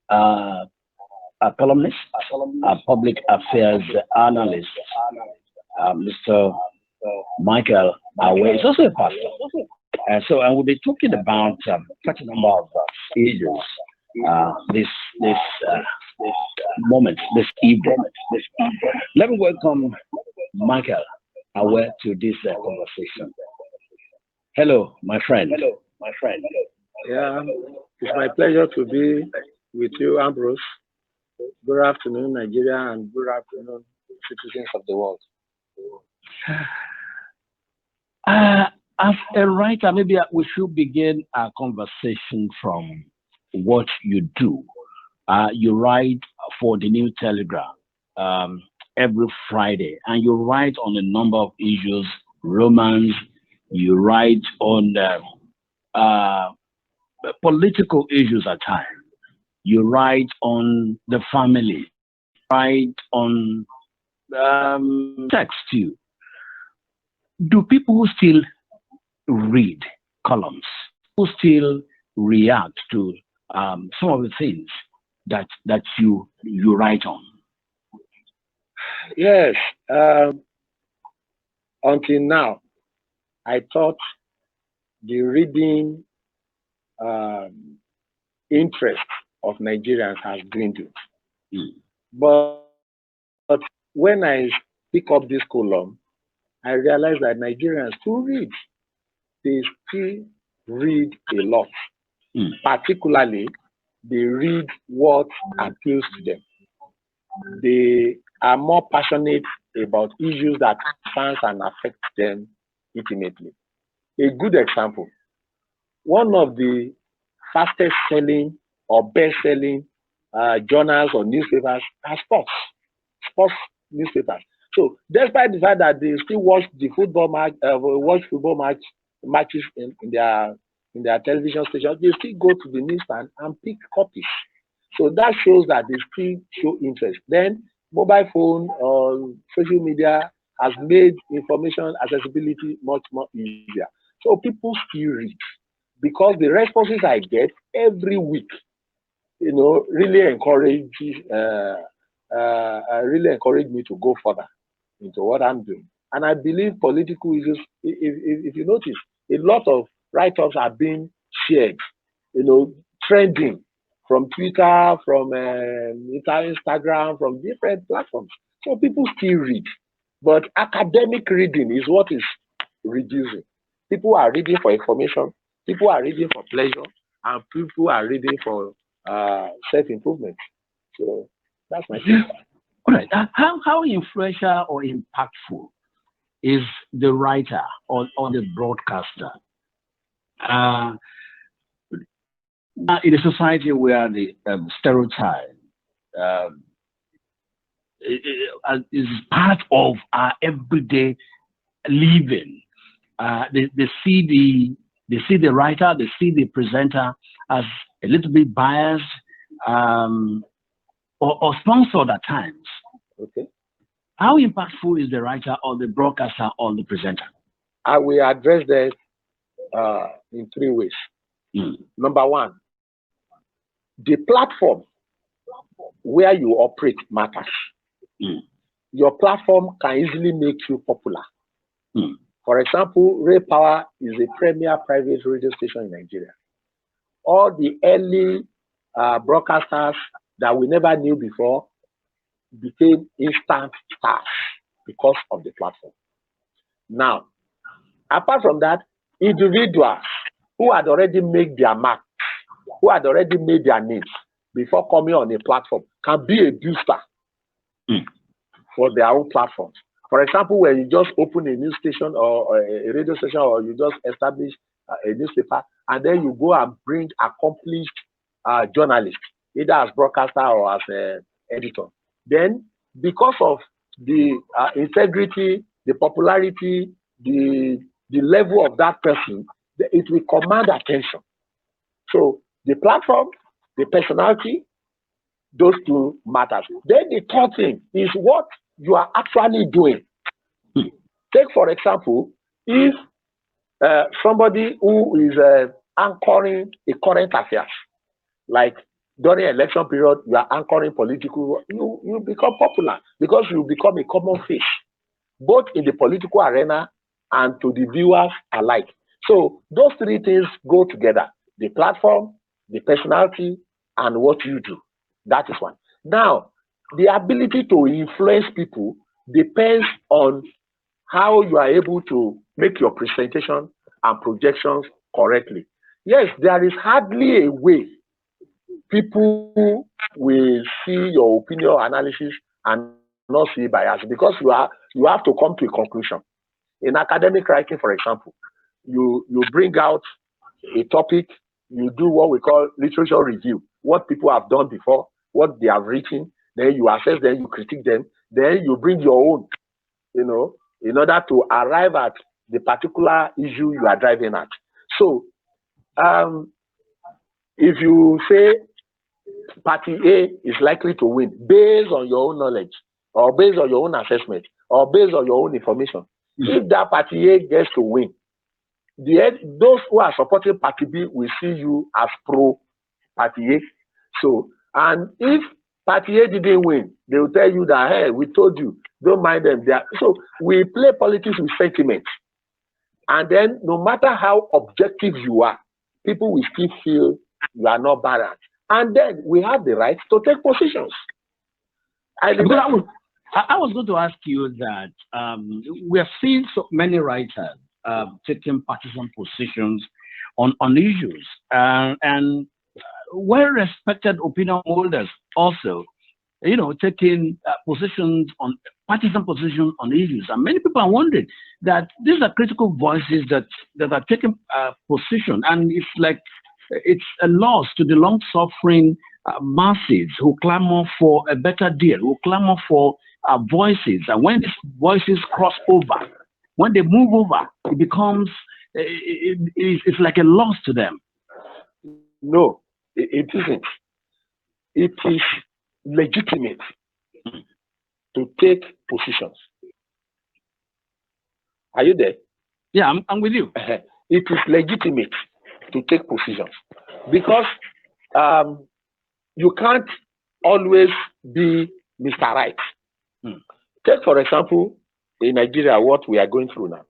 uh, a columnist, a public affairs analyst, Mr. Michael Awe is also a pastor. And we'll be talking about quite a number of issues this moment, this evening. Let me welcome Michael Awe to this conversation. Hello, my friend. Yeah, it's my pleasure to be with you, Ambrose. Good afternoon, Nigeria, and good afternoon, citizens of the world. As a writer, maybe we should begin our conversation from what you do. You write for the New Telegraph every Friday, and you write on a number of issues, romance. You write on political issues at times. You write on the family. Write on text too. Do people still read columns? Who still react to some of the things that you write on? Yes, until now, I thought the reading interest of Nigerians has dwindled. But when I pick up this column, I realize that Nigerians still read. They still read a lot. Particularly, they read what appeals to them. They are more passionate about issues that concern and affect them intimately. A good example, one of the fastest selling or best selling journals or newspapers are sports newspapers. So despite the fact that they still watch the matches in their television stations, they still go to the newsstand and pick copies. So that shows that they still show interest. Then mobile phone or social media has made information accessibility much more easier. So people still read because the responses I get every week, really really encourage me to go further into what I'm doing. And I believe political issues, if you notice, a lot of write-ups are being shared, trending from Twitter, from Instagram, from different platforms. So people still read. But academic reading is what is reducing. People are reading for information, people are reading for pleasure, and people are reading for self-improvement. So that's my take. All right. How influential or impactful is the writer or the broadcaster in a society where the stereotype is part of our everyday living? They see the writer, they see the presenter as a little bit biased or sponsored at times. Okay. How impactful is the writer or the broadcaster or the presenter? I will address that in three ways. Number one, the platform where you operate matters. Your platform can easily make you popular. For example, Ray Power is a premier private radio station in Nigeria. All the early broadcasters that we never knew before became instant stars because of the platform. Now, apart from that, individuals who had already made their mark, who had already made their names before coming on a platform can be a booster for their own platforms. For example, when you just open a news station or a radio station, or you just establish a newspaper, and then you go and bring accomplished journalists, either as broadcaster or as editor, then because of the integrity, the popularity, the level of that person, it will command attention. So the platform, the personality, those two matters. Then the third thing is what you are actually doing. Take, for example, if somebody who is anchoring a current affairs, like during election period, you are anchoring political, you become popular because you become a common face, both in the political arena and to the viewers alike. So those three things go together: the platform, the personality, and what you do. That is one. Now, the ability to influence people depends on how you are able to make your presentation and projections correctly. Yes, there is hardly a way people will see your opinion analysis and not see bias, because you have to come to a conclusion. In academic writing, for example, you bring out a topic, you do what we call literature review, what people have done before, what they have written, then you assess them, you critique them, then you bring your own, in order to arrive at the particular issue you are driving at. So, if you say party A is likely to win based on your own knowledge, or based on your own assessment, or based on your own information, if that party A gets to win, those who are supporting party B will see you as pro party A. So, and if party A didn't win, they will tell you that, hey, we told you, don't mind them. So we play politics with sentiment. And then no matter how objective you are, people will still feel you are not balanced. And then we have the right to take positions. I was going to ask you that we have seen so many writers taking partisan positions on issues, and well-respected opinion holders also, taking partisan positions on issues. And many people are wondering that these are critical voices that are taking position, and it's like it's a loss to the long-suffering masses who clamor for a better deal, who clamor for voices. And when these voices cross over, when they move over, it becomes, it's like a loss to them. No, it isn't. It is legitimate to take positions. Are you there? Yeah, I'm with you. It is legitimate to take positions, because you can't always be Mr. Right. Take, for example, in Nigeria, what we are going through now.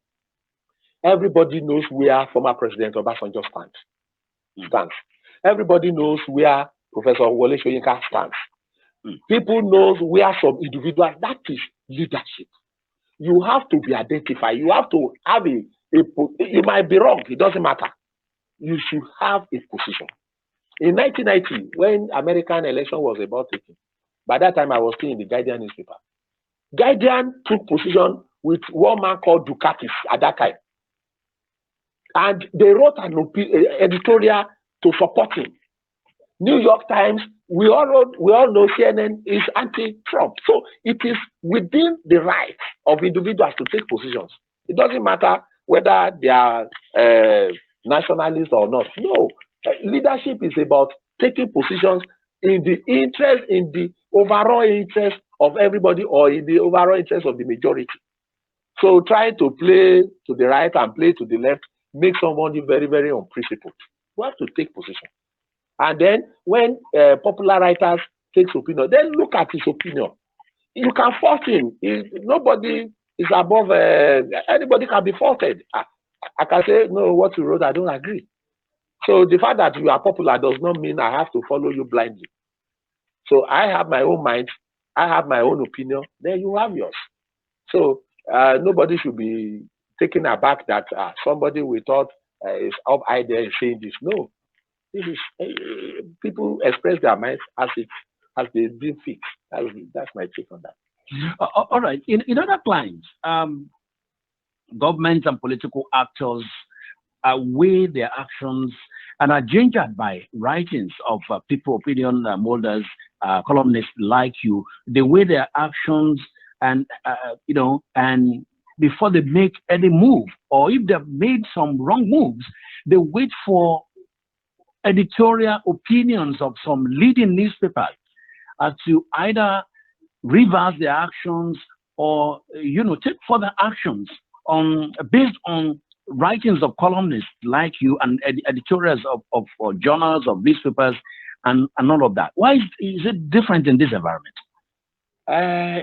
Everybody knows where former President Obasanjo stands. Everybody knows where Professor Wole Soyinka stands. People knows where some individuals. That is leadership. You have to be identified. You have to have you might be wrong. It doesn't matter. You should have a position. In 1990, when American election was about taking, by that time I was still in the Guardian newspaper. Guardian took position with one man called Dukatis at that time. And they wrote an editorial to support him. New York Times, we all know CNN is anti-Trump. So it is within the right of individuals to take positions. It doesn't matter whether they are nationalists or not. No, leadership is about taking positions in the overall interest of everybody, or in the overall interest of the majority. So trying to play to the right and play to the left makes somebody very, very unprincipled. You have to take position. And then when popular writers take opinion, then look at his opinion. You can fault him. Nobody is above, anybody can be faulted. I can say, no, what you wrote, I don't agree. So the fact that you are popular does not mean I have to follow you blindly. So I have my own mind, I have my own opinion, then you have yours. So nobody should be taken aback that somebody we thought is up high there saying this. No, this is people express their minds as they've been fixed. That's my take on that. All right. In other climes, governments and political actors weigh their actions and are gingered by writings of people, opinion molders, columnists like you. They weigh their actions and and before they make any move, or if they've made some wrong moves, they wait for editorial opinions of some leading newspapers to either reverse their actions or take further actions based on writings of columnists like you and editorials of journals, of newspapers, and all of that. Why is it different in this environment?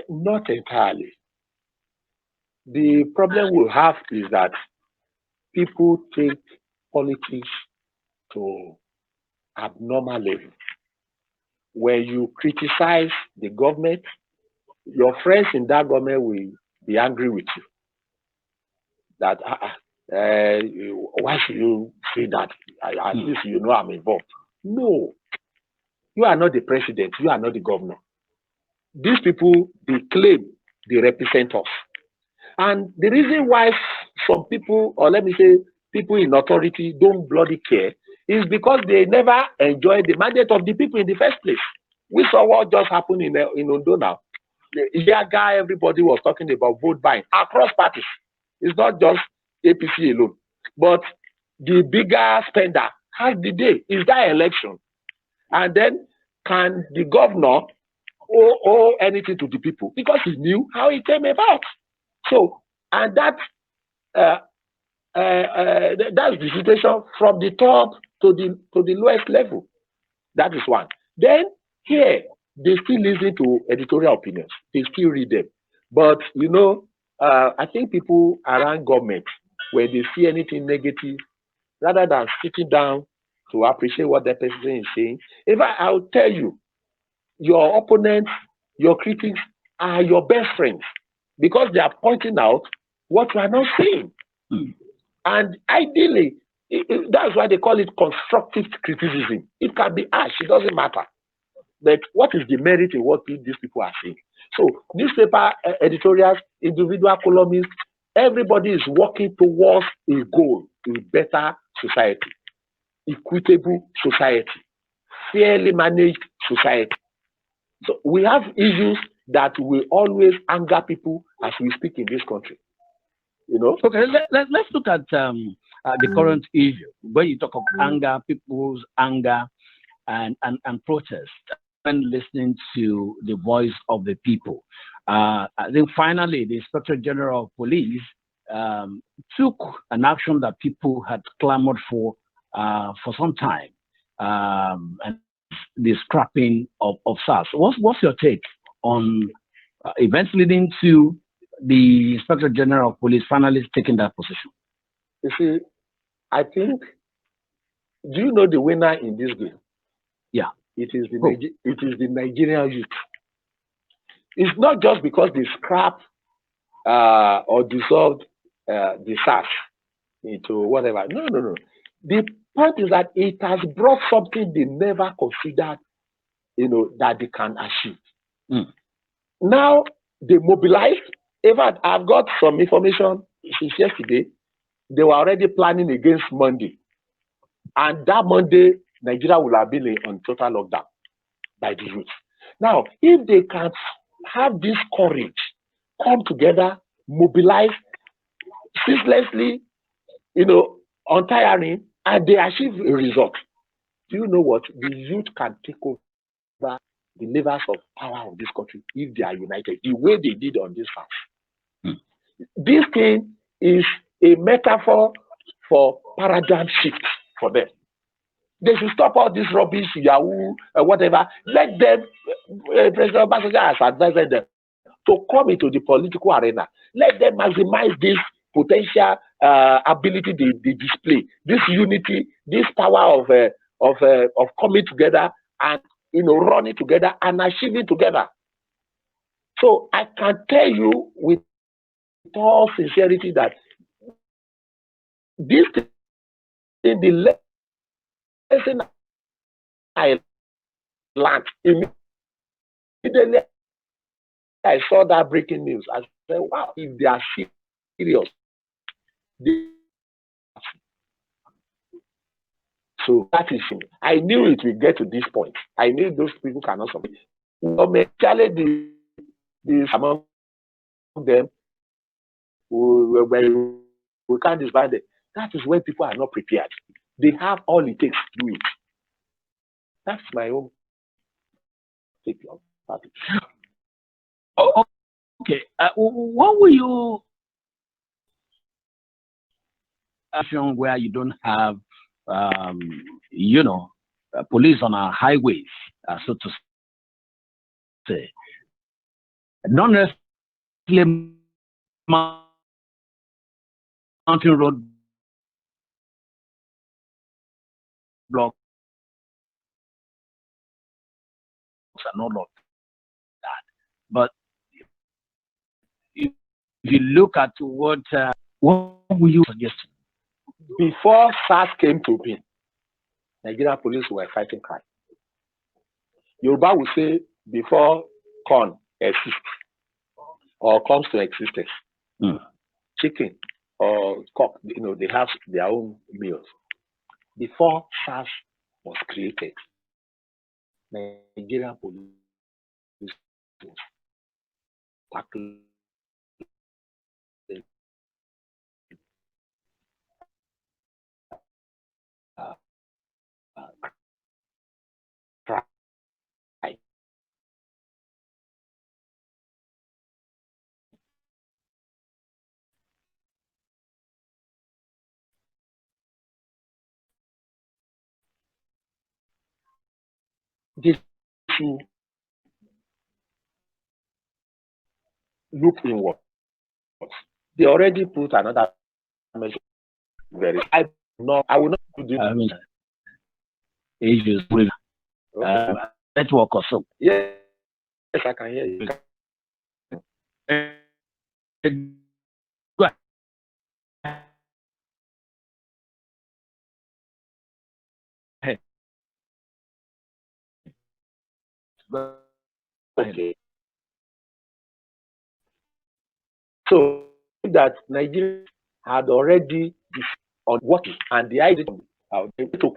Not entirely. The problem we have is that people take politics to abnormal level. When you criticize the government, your friends in that government will be angry with you. That why should you say that? At least you know I'm involved. No, you are not the president. You are not the governor. These people, they claim they represent us. And the reason why some people, or let me say, people in authority don't bloody care is because they never enjoyed the mandate of the people in the first place. We saw what just happened in Ondo now. The guy, everybody was talking about vote buying across parties. It's not just APC alone. But the bigger spender has the day. Is that election? And then can the governor owe anything to the people? Because he knew how it came about. So, and that's the situation from the top to the lowest level. That is one. Then here, they still listen to editorial opinions. They still read them. But, you know, I think people around government, when they see anything negative, rather than sitting down to appreciate what the person is saying, I'll tell you, your opponents, your critics are your best friends because they are pointing out what you are not saying. And ideally, that's why they call it constructive criticism. It can be harsh, it doesn't matter. But what is the merit in what these people are saying? So, newspaper editorials, individual columnists, everybody is working towards a goal, a better society, equitable society, fairly managed society. So, we have issues that will always anger people as we speak in this country. You know? Okay, let's look at the current issue. When you talk of anger, people's anger and protest, when listening to the voice of the people. I think finally the Inspector General of Police took an action that people had clamored for some time, and the scrapping of SARS. What's your take on events leading to the Inspector General of Police finally taking that position? You see, I think, do you know the winner in this game? Yeah. It is the Nigerian youth. It's not just because they scrap or dissolved the SARS into whatever. No. The point is that it has brought something they never considered, that they can achieve. Now they mobilized. In fact, I've got some information since yesterday. They were already planning against Monday. And that Monday, Nigeria will have been on total lockdown by the youth. Now, if they can have this courage, come together, mobilize ceaselessly, untiring, and they achieve a result, do you know what? The youth can take over the levers of power of this country if they are united, the way they did on this house. This thing is a metaphor for paradigm shift for them. They should stop all this rubbish, Yahoo, whatever. Let them, President Obasanjo has advised them to come into the political arena. Let them maximize this potential ability they display, this unity, this power of coming together and running together and achieving together. So I can tell you with all sincerity that this in the lesson I learned immediately I saw that breaking news. I said, wow, if they are serious. So that is it. I knew it will get to this point. I knew those people cannot survive. Challenge this among them, we can't disband it. That is when people are not prepared. They have all it takes to do it. That's my own take on that. Oh, okay. What will you action where you don't have, you know, police on our highways, so to say, not necessarily mountain road blocks and all of that. But if you look at what will you suggest? Before SARS came to be, Nigerian police were fighting crime. Yoruba will say before corn exists or comes to existence, chicken or cock, you know, they have their own meals. Before SARS was created, Nigerian police was tackling crime. This should look inward. They already put another measure. I will not do this. I mean, issues with network or so. Yes, I can hear you. Okay. So that Nigeria had already on what is and the idea to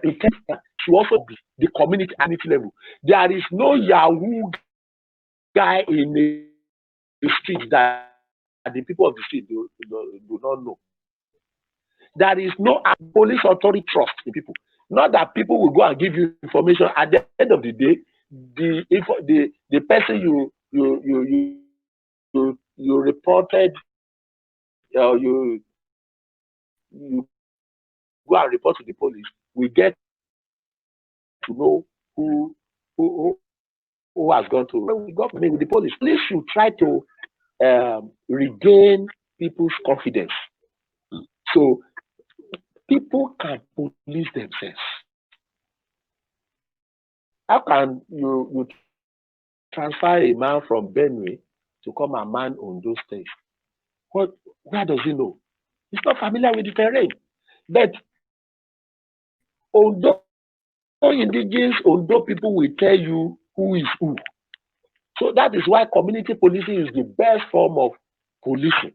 intend to also be the community level. There is no Yahoo guy in the street that the people of the street do not know. There is no police authority trust in people. Not that people will go and give you information. At the end of the day, the person you reported, you go and report to the police, we get to know who has gone to. When we got with the police, police should try to regain people's confidence, so people can police themselves. How can you transfer a man from Benue to come and man Ondo State? Where does he know? He's not familiar with the terrain. But Ondo indigenous Ondo people will tell you who is who. So that is why community policing is the best form of policing.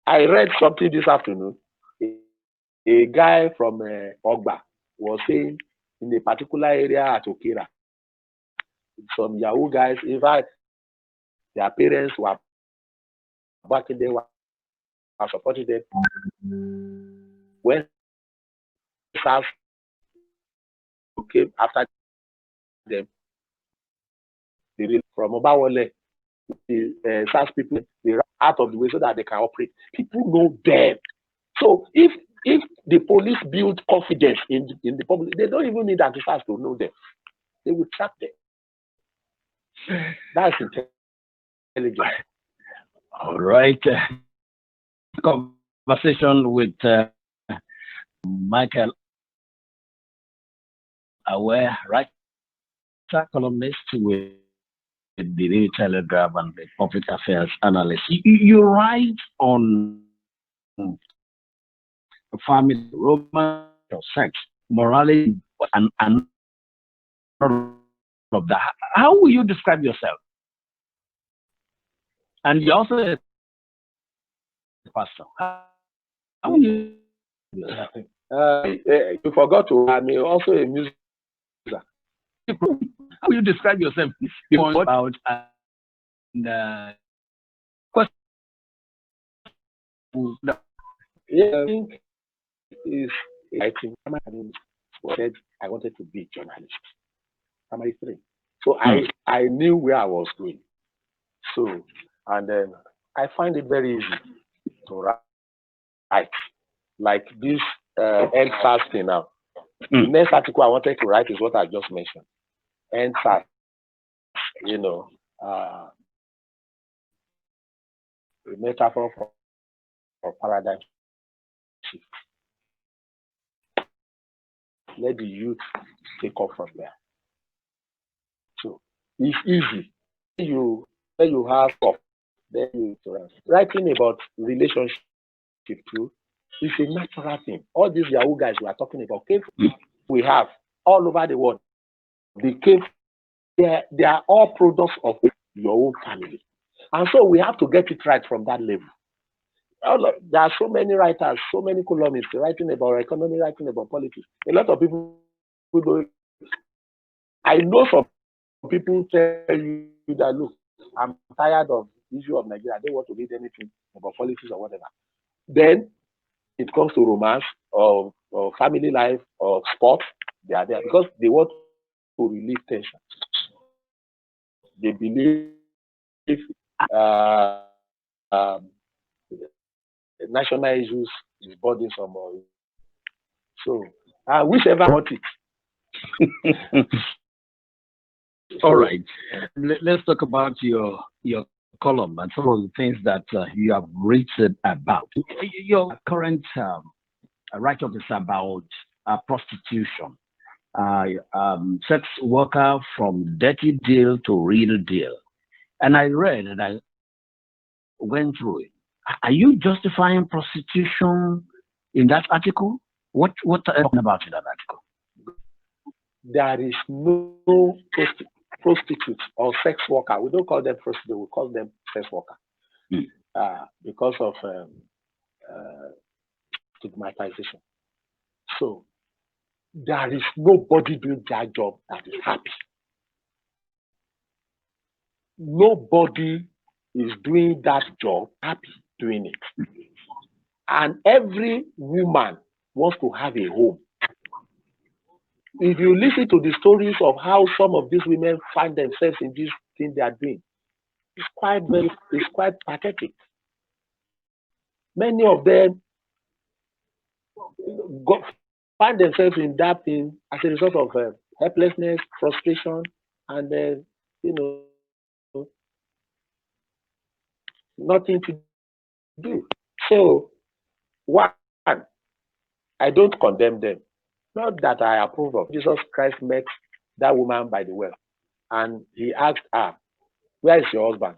I read something this afternoon. A guy from Ogba was saying in a particular area at Okira, some Yahoo guys, in fact, their parents were backing them, were supporting them. When SARS came after them, from Obawale, the SARS people, they ran out of the way so that they can operate. People know them. So if the police build confidence in the public, they don't even need SARS to know them. They will track them. That's intelligent. All right. Conversation with Michael Aware, right? Columnist with the Telegraph and the public affairs analyst. You write on family, romance, or sex, morality, and of that. How will you describe yourself? And you're also a pastor. How will you? You forgot to. I'm also a musician. How will you describe yourself? About and yeah, I think said I wanted to be a journalist. Primary 3. So I knew where I was going. So and then I find it very easy to write. Like this end fasting now. The next article I wanted to write is what I just mentioned. End fast, you know, a metaphor for paradigm shift. Let the youth take off from there. So it's easy. You have then you writing about relationship too. It's a natural thing. All these Yahoo guys we are talking about, we have all over the world. They are all products of your own family. And so we have to get it right from that level. There are so many writers, so many columnists writing about economy, writing about politics. A lot of people don't. I know some people tell you that, look, I'm tired of the issue of Nigeria. I don't want to read anything about politics or whatever. Then it comes to romance or family life or sports, they are there because they want to relieve tension. They believe national issues is burdensome. So, whichever want it. All right. Let's talk about your column and some of the things that you have written about. Your current write-up is about prostitution, sex worker from dirty deal to real deal. And I read and I went through it. Are you justifying prostitution in that article? What are you talking about in that article? There is no prostitute or sex worker. We don't call them prostitute. We call them sex worker because of stigmatization. So there is nobody doing their job that is happy. Nobody is doing that job happy doing it. And every woman wants to have a home. If you listen to the stories of how some of these women find themselves in this thing they are doing, it's quite pathetic. Many of them find themselves in that thing as a result of helplessness, frustration, and nothing to do. So, one, I don't condemn them. Not that I approve of. Jesus Christ met that woman by the well, and he asked her, "Where is your husband?"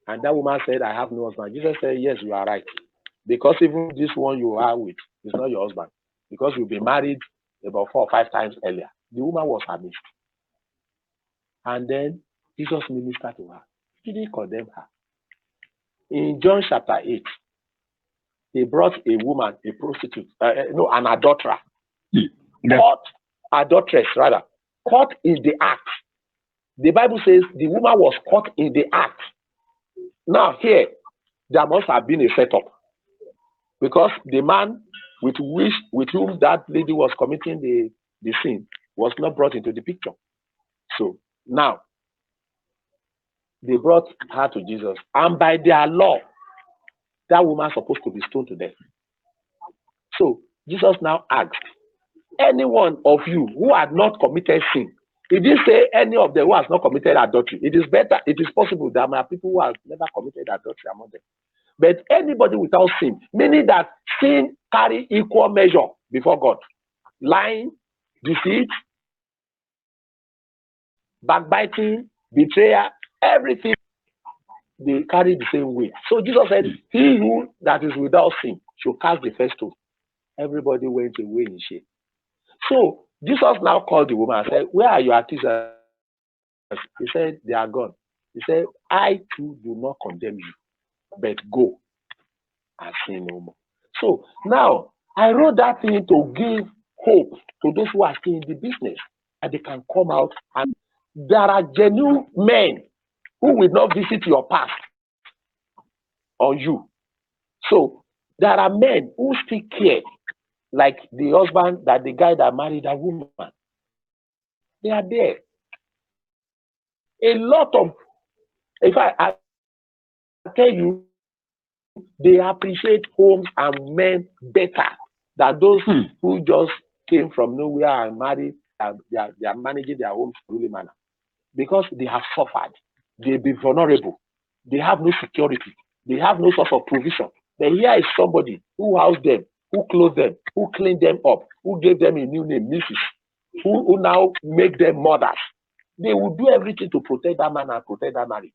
And that woman said, "I have no husband." Jesus said, "Yes, you are right. Because even this one you are with is not your husband. Because you've been married about 4 or 5 times earlier." The woman was amazed. And then Jesus ministered to her. He didn't condemn her. In John chapter 8, he brought a woman, a prostitute, an adulterer. Caught, adulteress rather, caught in the act. The Bible says the woman was caught in the act. Now here, there must have been a setup. Because the man with whom that lady was committing the sin was not brought into the picture. So now, they brought her to Jesus. And by their law, that woman is supposed to be stoned to death. So Jesus now asked, any one of you who had not committed sin, he didn't say any of them who has not committed adultery. It is possible that there are people who have never committed adultery among them. But anybody without sin, meaning that sin carry equal measure before God. Lying, deceit, backbiting, betrayal, everything, they carry the same weight. So Jesus said, he who that is without sin should cast the first stone. Everybody went away in shame. So Jesus now called the woman and said, where are your accusers? He said, they are gone. He said, I too do not condemn you, but go and sin no more. So now I wrote that thing to give hope to those who are still in the business, and they can come out. And there are genuine men who will not visit your past on you. So there are men who still care, like the husband, that the guy that married a woman. They are there. A lot of, if I tell you, they appreciate homes and men better than those who just came from nowhere and married. They are managing their homes in a really manner because they have suffered. They be vulnerable. They have no security. They have no source of provision. Then here is somebody who housed them, who clothed them, who cleaned them up, who gave them a new name, Mrs., who now make them mothers. They will do everything to protect that man and protect that marriage.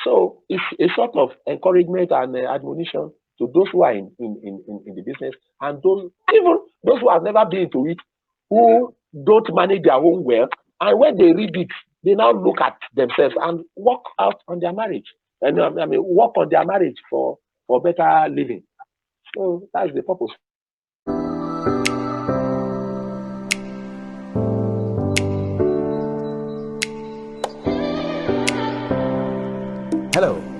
So it's a sort of encouragement and admonition to those who are in the business and even those who have never been into it, who don't manage their own well. And when they read it, they now look at themselves and work out on their marriage. And work on their marriage for better living. So that's the purpose. Hello.